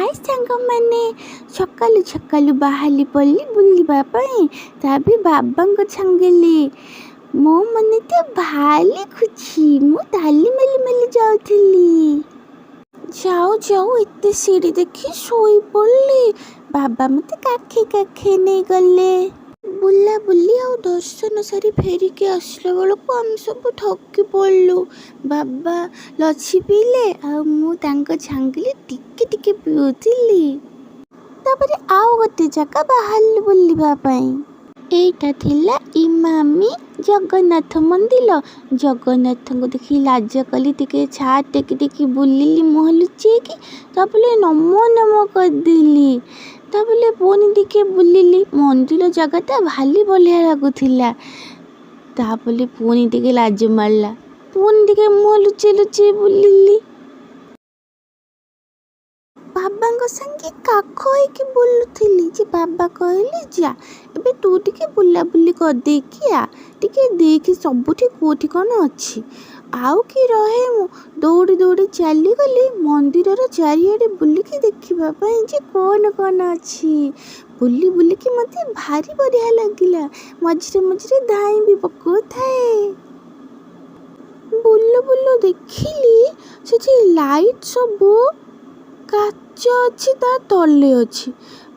ହାଏ ସାଙ୍ଗମାନେ, ସକାଳୁ ସକାଳୁ ବାହାରି ପଡ଼ିଲି ବୁଲିବା ପାଇଁ, ତା ବି ବାବାଙ୍କ ସାଙ୍ଗରେ। ମୋ ମନେ ତ ଭାରି ଖୁସି। ମୁଁ ତାଲି ମେଲି ମେଲି ଯାଉଥିଲି। ଯାଉ ଯାଉ ଏତେ ସିଡ଼ି ଦେଖି ଶୋଇପଡ଼ିଲି। ବାବା ମୋତେ କାଖେଇ କାଖେଇ ନେଇଗଲେ। ବୁଲାବୁଲି ଆଉ ଦର୍ଶନ ସାରି ଫେରିକି ଆସିଲା ବେଳକୁ ଆମେ ସବୁ ଥକି ପଡ଼ିଲୁ। ବାବା ଲସି ପିଇଲେ ଆଉ ମୁଁ ତାଙ୍କ ସାଙ୍ଗରେ ଟିକେ ଟିକେ ପିଉଥିଲି। ତାପରେ ଆଉ ଗୋଟେ ଜାଗା ବାହାରିଲୁ ବୁଲିବା ପାଇଁ। ଏଇଟା ଥିଲା ଇମାମି ଜଗନ୍ନାଥ ମନ୍ଦିର। ଜଗନ୍ନାଥଙ୍କୁ ଦେଖି ଲାଜ କଲି, ଟିକେ ଛାତ ଟେକି ଟେକି ବୁଲିଲି ମୁହଁ ଲୁଚେଇକି। ତାପରେ ନମୋ ନମୋ କରିଦେଲି। ତାପରେ ପୁଣି ଟିକେ ବୁଲିଲି। ମନ୍ଦିର ଜାଗାଟା ଭାରି ବଢ଼ିଆ ଲାଗୁଥିଲା। ତାପରେ ପୁଣି ଟିକେ ଲାଜ ମାରିଲା, ପୁଣି ଟିକେ ମୁହଁ ଲୁଚେଇ ଲୁଚେଇ ବୁଲିଲି। ବାବାଙ୍କ ସାଙ୍ଗେ କାଖ ହେଇକି ବୁଲୁଥିଲି ଯେ ବାବା କହିଲେ ଯା ଏବେ ତୁ ଟିକେ ବୁଲାବୁଲି କରିଦେଇକି ଆ, ଟିକେ ଦେଖି ସବୁଠି କେଉଁଠି କ'ଣ ଅଛି। ଆଉ କି ରହେ, ମୁଁ ଦୌଡ଼ି ଦୌଡ଼ି ଚାଲିଗଲି ମନ୍ଦିରର ଚାରିଆଡ଼େ ବୁଲିକି ଦେଖିବା ପାଇଁ ଯେ କ'ଣ କ'ଣ ଅଛି। ବୁଲି ବୁଲିକି ମୋତେ ଭାରି ବଢ଼ିଆ ଲାଗିଲା। ମଝିରେ ମଝିରେ ଧାଇଁ ବି ପକାଉଥାଏ। ବୁଲୁ ବୁଲୁ ଦେଖିଲି ସେଠି ଲାଇଟ୍ ସବୁ କାଚ ଅଛି, ତା ତଳେ ଅଛି।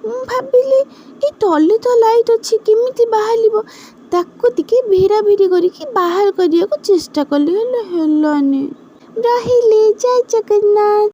ମୁଁ ଭାବିଲି ଏଇ ତଳେ ତ ଲାଇଟ୍ ଅଛି, କେମିତି ବାହାରିବ? ତାକୁ ଟିକେ ଭିଡ଼ା ଭିଡ଼ି କରିକି ବାହାର କରିବାକୁ ଚେଷ୍ଟା କଲି, ହେଲେ ହେଲାନି। ରହିଲି, ଜୟ ଜଗନ୍ନାଥ।